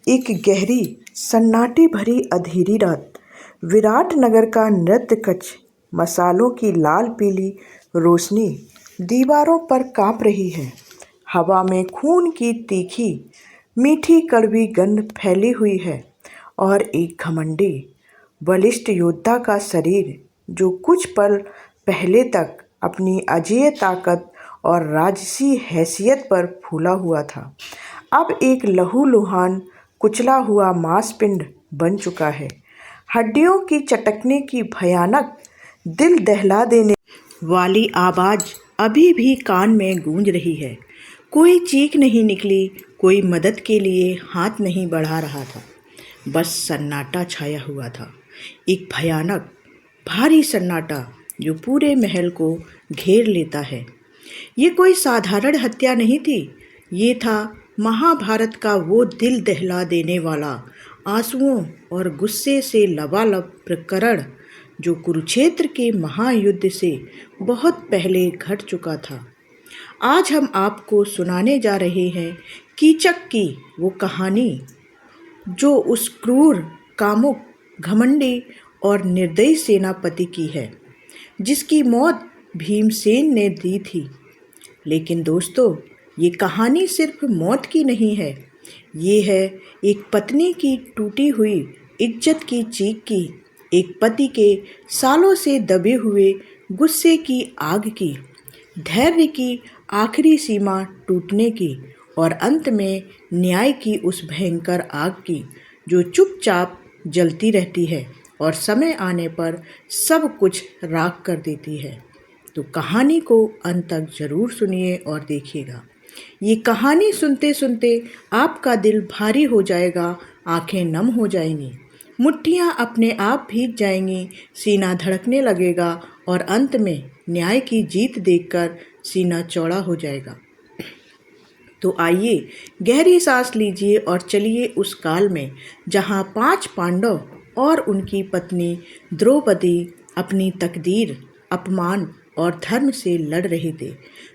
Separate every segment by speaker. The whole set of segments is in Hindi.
Speaker 1: एक गहरी सन्नाटे भरी अंधेरी रात। विराट नगर का नृत्य कक्ष, मसालों की लाल पीली रोशनी दीवारों पर कांप रही है। हवा में खून की तीखी मीठी कड़वी गंध फैली हुई है और एक घमंडी बलिष्ठ योद्धा का शरीर, जो कुछ पल पहले तक अपनी अजेय ताकत और राजसी हैसियत पर फूला हुआ था, अब एक लहूलुहान कुचला हुआ मांसपिंड बन चुका है। हड्डियों की चटकने की भयानक, दिल दहला देने वाली आवाज़ अभी भी कान में गूंज रही है। कोई चीख नहीं निकली, कोई मदद के लिए हाथ नहीं बढ़ा रहा था। बस सन्नाटा छाया हुआ था, एक भयानक भारी सन्नाटा जो पूरे महल को घेर लेता है। ये कोई साधारण हत्या नहीं थी, ये था महाभारत का वो दिल दहला देने वाला, आंसुओं और गुस्से से लबालब प्रकरण जो कुरुक्षेत्र के महायुद्ध से बहुत पहले घट चुका था। आज हम आपको सुनाने जा रहे हैं कीचक की वो कहानी, जो उस क्रूर, कामुक, घमंडी और निर्दयी सेनापति की है, जिसकी मौत भीमसेन ने दी थी। लेकिन दोस्तों, ये कहानी सिर्फ मौत की नहीं है, ये है एक पत्नी की टूटी हुई इज्जत की चीख की, एक पति के सालों से दबे हुए गुस्से की आग की, धैर्य की आखिरी सीमा टूटने की और अंत में न्याय की उस भयंकर आग की, जो चुपचाप जलती रहती है और समय आने पर सब कुछ राख कर देती है। तो कहानी को अंत तक ज़रूर सुनिए और देखिएगा। ये कहानी सुनते सुनते आपका दिल भारी हो जाएगा, आंखें नम हो जाएंगी, मुट्ठियाँ अपने आप भीग जाएंगी, सीना धड़कने लगेगा और अंत में न्याय की जीत देखकर सीना चौड़ा हो जाएगा। तो आइए गहरी सांस लीजिए और चलिए उस काल में, जहाँ 5 पांडव और उनकी पत्नी द्रौपदी अपनी तकदीर, अपमान और धर्म से लड़ रहे थे।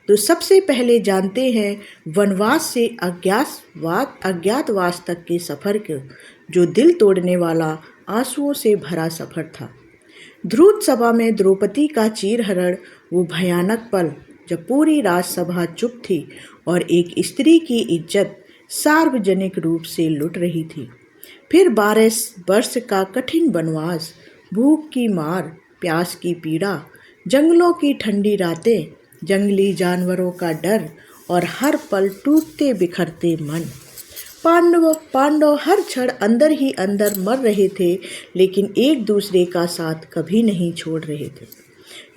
Speaker 1: तो सबसे पहले जानते हैं वनवास से अज्ञातवास तक के सफ़र को, जो दिल तोड़ने वाला, आंसुओं से भरा सफ़र था। ध्रुव सभा में द्रौपदी का चीरहरण, वो भयानक पल जब पूरी राजसभा चुप थी और एक स्त्री की इज्जत सार्वजनिक रूप से लुट रही थी। फिर 12 वर्ष का कठिन वनवास, भूख की मार, प्यास की पीड़ा, जंगलों की ठंडी रातें, जंगली जानवरों का डर और हर पल टूटते बिखरते मन। पांडव हर क्षण अंदर ही अंदर मर रहे थे, लेकिन एक दूसरे का साथ कभी नहीं छोड़ रहे थे।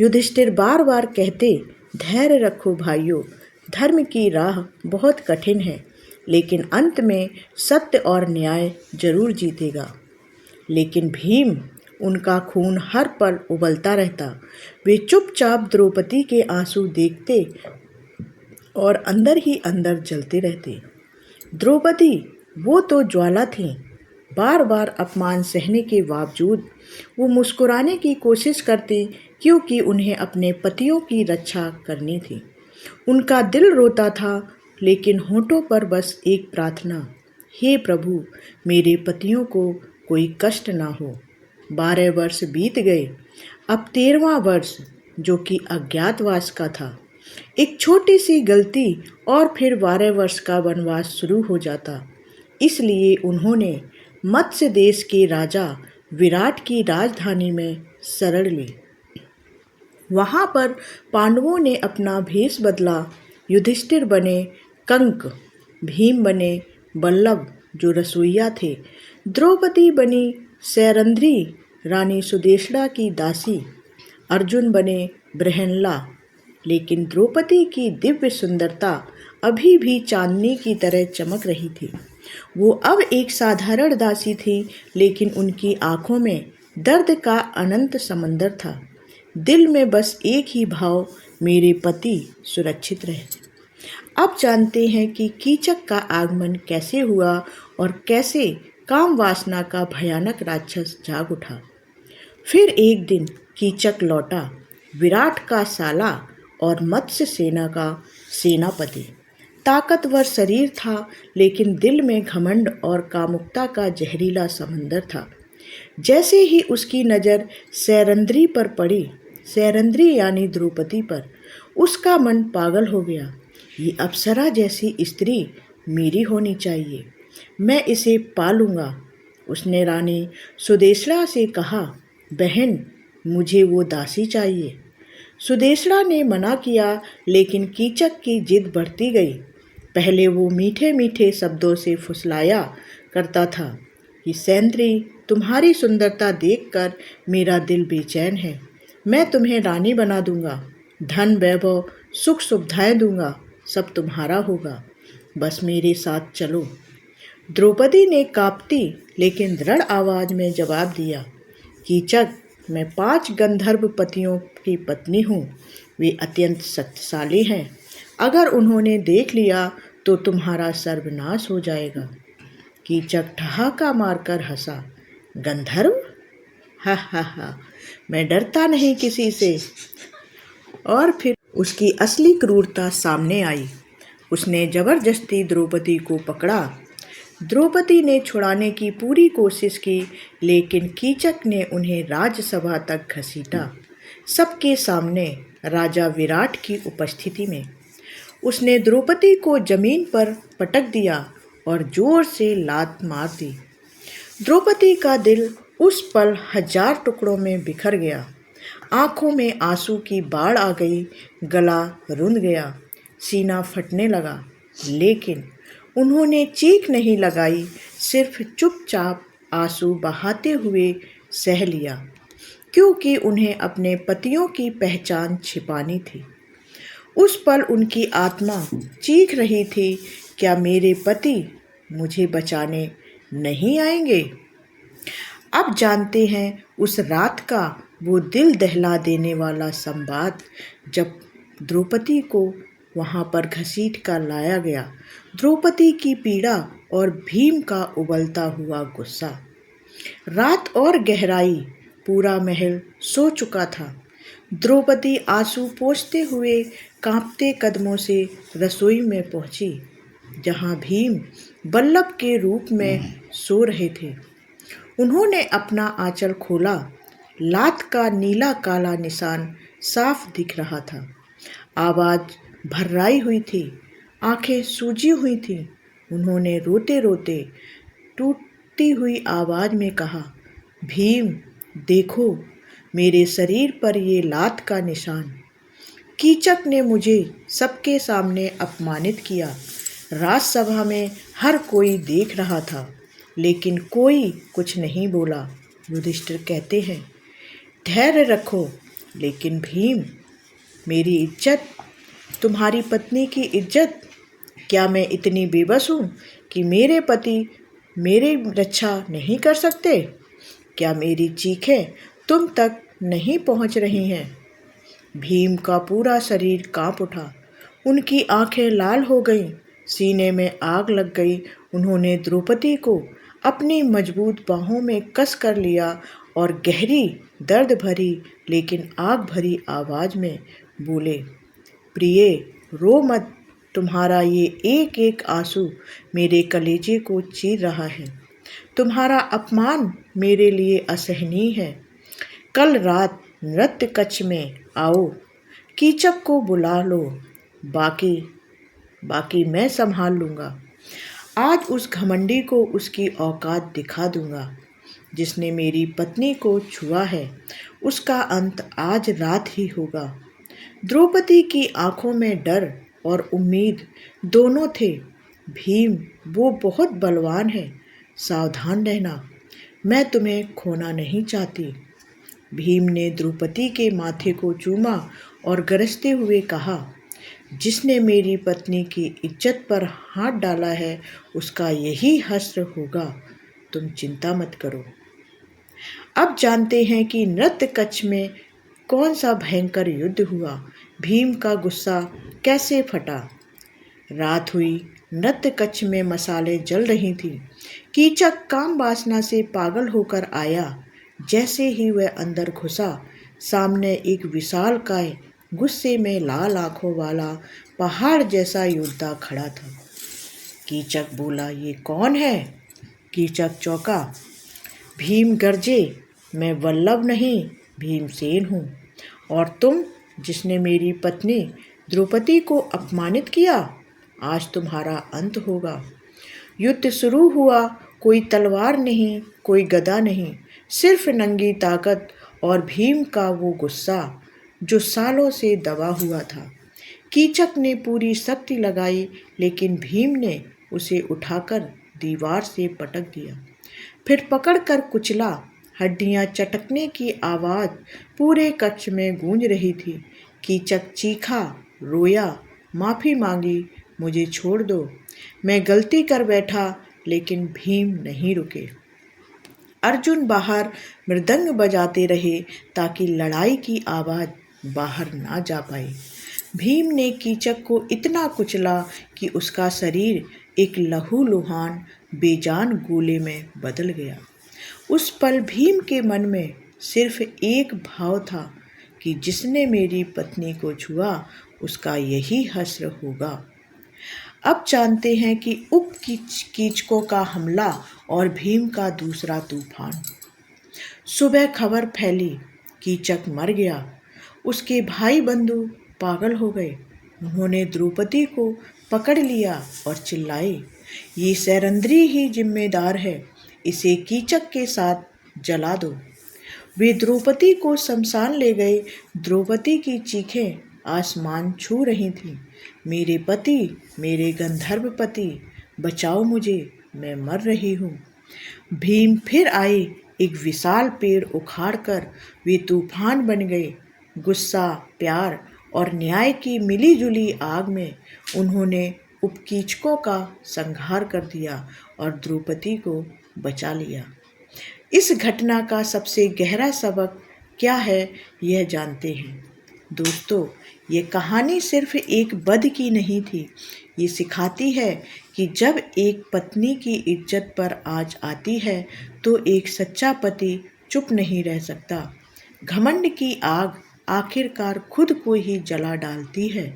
Speaker 1: युधिष्ठिर बार बार कहते, धैर्य रखो भाइयों, धर्म की राह बहुत कठिन है, लेकिन अंत में सत्य और न्याय जरूर जीतेगा। लेकिन भीम, उनका खून हर पल उबलता रहता। वे चुपचाप द्रौपदी के आंसू देखते और अंदर ही अंदर जलते रहते। द्रौपदी वो तो ज्वाला थीं। बार बार अपमान सहने के बावजूद वो मुस्कुराने की कोशिश करती, क्योंकि उन्हें अपने पतियों की रक्षा करनी थी। उनका दिल रोता था, लेकिन होठों पर बस एक प्रार्थना, हे प्रभु, मेरे पतियों को कोई कष्ट ना हो। 12 वर्ष बीत गए, अब 13वां वर्ष, जो कि अज्ञातवास का था। एक छोटी सी गलती और फिर 12 वर्ष का वनवास शुरू हो जाता। इसलिए उन्होंने मत्स्य देश के राजा विराट की राजधानी में शरण ली। वहाँ पर पांडवों ने अपना भेष बदला। युधिष्ठिर बने कंक, भीम बने बल्लभ जो रसोइया थे, द्रौपदी बनी सैरंध्री रानी सुदेशना की दासी, अर्जुन बने बृहन्ला। लेकिन द्रौपदी की दिव्य सुंदरता अभी भी चांदनी की तरह चमक रही थी। वो अब एक साधारण दासी थी, लेकिन उनकी आंखों में दर्द का अनंत समंदर था। दिल में बस एक ही भाव, मेरे पति सुरक्षित रहे। अब जानते हैं कि कीचक का आगमन कैसे हुआ और कैसे काम वासना का भयानक राक्षस जाग उठा। फिर एक दिन कीचक लौटा, विराट का साला और मत्स्य सेना का सेनापति। ताकतवर शरीर था, लेकिन दिल में घमंड और कामुकता का जहरीला समंदर था। जैसे ही उसकी नज़र सैरंध्री पर पड़ी, सैरंध्री यानी द्रौपदी पर, उसका मन पागल हो गया। ये अप्सरा जैसी स्त्री मेरी होनी चाहिए, मैं इसे पालूंगा। उसने रानी सुदेशला से कहा, बहन, मुझे वो दासी चाहिए। सुदेशला ने मना किया, लेकिन कीचक की जिद बढ़ती गई। पहले वो मीठे मीठे शब्दों से फुसलाया करता था कि सैंद्री, तुम्हारी सुंदरता देखकर मेरा दिल बेचैन है। मैं तुम्हें रानी बना दूंगा, धन वैभव सुख सुविधाएं दूंगा, सब तुम्हारा होगा, बस मेरे साथ चलो। द्रौपदी ने कांपती लेकिन दृढ़ आवाज में जवाब दिया, कीचक, मैं 5 गंधर्व पतियों की पत्नी हूँ। वे अत्यंत शक्तिशाली हैं। अगर उन्होंने देख लिया तो तुम्हारा सर्वनाश हो जाएगा। कीचक ठहाका मारकर हंसा, गंधर्व? हा हा हा, मैं डरता नहीं किसी से। और फिर उसकी असली क्रूरता सामने आई। उसने जबरदस्ती द्रौपदी को पकड़ा। द्रौपदी ने छुड़ाने की पूरी कोशिश की, लेकिन कीचक ने उन्हें राजसभा तक घसीटा, सबके सामने, राजा विराट की उपस्थिति में। उसने द्रौपदी को जमीन पर पटक दिया और जोर से लात मार दी। द्रौपदी का दिल उस पल 1000 टुकड़ों में बिखर गया। आंखों में आंसू की बाढ़ आ गई, गला रुंध गया, सीना फटने लगा, लेकिन उन्होंने चीख नहीं लगाई, सिर्फ चुपचाप आंसू बहाते हुए सह लिया, क्योंकि उन्हें अपने पतियों की पहचान छिपानी थी। उस पल उनकी आत्मा चीख रही थी, क्या मेरे पति मुझे बचाने नहीं आएंगे? अब जानते हैं उस रात का वो दिल दहला देने वाला संवाद, जब द्रौपदी को वहाँ पर घसीट कर लाया गया। द्रौपदी की पीड़ा और भीम का उबलता हुआ गुस्सा। रात और गहराई, पूरा महल सो चुका था। द्रौपदी आंसू पोंछते हुए कांपते कदमों से रसोई में पहुंची, जहां भीम बल्लभ के रूप में सो रहे थे। उन्होंने अपना आंचल खोला। लात का नीला काला निशान साफ दिख रहा था। आवाज भर्राई हुई थी, आंखें सूजी हुई थीं। उन्होंने रोते रोते टूटती हुई आवाज में कहा, भीम, देखो मेरे शरीर पर ये लात का निशान। कीचक ने मुझे सबके सामने अपमानित किया। राजसभा में हर कोई देख रहा था, लेकिन कोई कुछ नहीं बोला। युधिष्ठिर कहते हैं, धैर्य रखो। लेकिन भीम, मेरी इज्जत, तुम्हारी पत्नी की इज्जत, क्या मैं इतनी बेबस हूँ कि मेरे पति मेरी रक्षा नहीं कर सकते? क्या मेरी चीखें तुम तक नहीं पहुँच रही हैं? भीम का पूरा शरीर कांप उठा। उनकी आंखें लाल हो गईं, सीने में आग लग गई। उन्होंने द्रौपदी को अपनी मजबूत बाहों में कस कर लिया और गहरी, दर्द भरी लेकिन आग भरी आवाज में बोले, प्रिय, रो मत। तुम्हारा ये एक एक आंसू मेरे कलेजे को चीर रहा है। तुम्हारा अपमान मेरे लिए असहनीय है। कल रात नृत्य कक्ष में आओ, कीचक को बुला लो, बाकी मैं संभाल लूँगा। आज उस घमंडी को उसकी औकात दिखा दूँगा। जिसने मेरी पत्नी को छुआ है, उसका अंत आज रात ही होगा। द्रौपदी की आंखों में डर और उम्मीद दोनों थे। भीम, वो बहुत बलवान है, सावधान रहना, मैं तुम्हें खोना नहीं चाहती। भीम ने द्रौपदी के माथे को चूमा और गरजते हुए कहा, जिसने मेरी पत्नी की इज्जत पर हाथ डाला है, उसका यही हश्र होगा। तुम चिंता मत करो। अब जानते हैं कि नृत्य कक्ष में कौन सा भयंकर युद्ध हुआ। भीम का गुस्सा कैसे फटा। रात हुई, नृत्य कक्ष में मसाले जल रही थी। कीचक काम वासना से पागल होकर आया। जैसे ही वह अंदर घुसा, सामने एक विशालकाय, गुस्से में लाल आंखों वाला पहाड़ जैसा योद्धा खड़ा था। कीचक बोला, ये कौन है? कीचक चौंका। भीम गरजे, मैं वल्लभ नहीं, भीमसेन हूँ। और तुम, जिसने मेरी पत्नी द्रौपदी को अपमानित किया, आज तुम्हारा अंत होगा। युद्ध शुरू हुआ। कोई तलवार नहीं, कोई गदा नहीं, सिर्फ नंगी ताकत और भीम का वो गुस्सा जो सालों से दबा हुआ था। कीचक ने पूरी शक्ति लगाई, लेकिन भीम ने उसे उठाकर दीवार से पटक दिया, फिर पकड़कर कुचला। हड्डियां चटकने की आवाज़ पूरे कक्ष में गूंज रही थी। कीचक चीखा, रोया, माफ़ी मांगी, मुझे छोड़ दो, मैं गलती कर बैठा। लेकिन भीम नहीं रुके। अर्जुन बाहर मृदंग बजाते रहे ताकि लड़ाई की आवाज़ बाहर ना जा पाए। भीम ने कीचक को इतना कुचला कि उसका शरीर एक लहूलुहान बेजान गोले में बदल गया। उस पल भीम के मन में सिर्फ एक भाव था कि जिसने मेरी पत्नी को छुआ उसका यही हश्र होगा। अब जानते हैं कि कीचकों का हमला और भीम का दूसरा तूफान। सुबह खबर फैली, कीचक मर गया। उसके भाई बंधु पागल हो गए। उन्होंने द्रौपदी को पकड़ लिया और चिल्लाए, ये सैरंध्री ही जिम्मेदार है, इसे कीचक के साथ जला दो। वे द्रौपदी को शमशान ले गए। द्रौपदी की चीखें आसमान छू रही थीं। मेरे पति, मेरे गंधर्व पति, बचाओ मुझे, मैं मर रही हूँ। भीम फिर आए। एक विशाल पेड़ उखाड़कर वे तूफान बन गए। गुस्सा, प्यार और न्याय की मिलीजुली आग में उन्होंने उपकीचकों का संहार कर दिया और द्रौपदी को बचा लिया। इस घटना का सबसे गहरा सबक क्या है, यह जानते हैं। दोस्तों, ये कहानी सिर्फ एक वध की नहीं थी। ये सिखाती है कि जब एक पत्नी की इज्जत पर आँच आती है तो एक सच्चा पति चुप नहीं रह सकता। घमंड की आग आखिरकार खुद को ही जला डालती है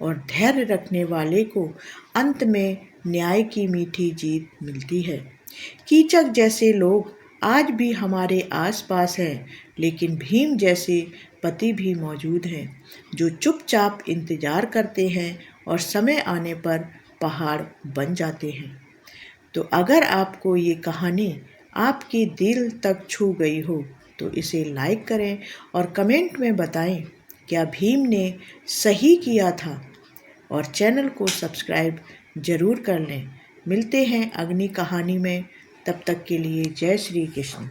Speaker 1: और धैर्य रखने वाले को अंत में न्याय की मीठी जीत मिलती है। कीचक जैसे लोग आज भी हमारे आसपास हैं, लेकिन भीम जैसे पति भी मौजूद हैं जो चुपचाप इंतजार करते हैं और समय आने पर पहाड़ बन जाते हैं। तो अगर आपको ये कहानी आपके दिल तक छू गई हो तो इसे लाइक करें और कमेंट में बताएं क्या भीम ने सही किया था, और चैनल को सब्सक्राइब ज़रूर कर लें। मिलते हैं अगली कहानी में, तब तक के लिए जय श्री कृष्ण।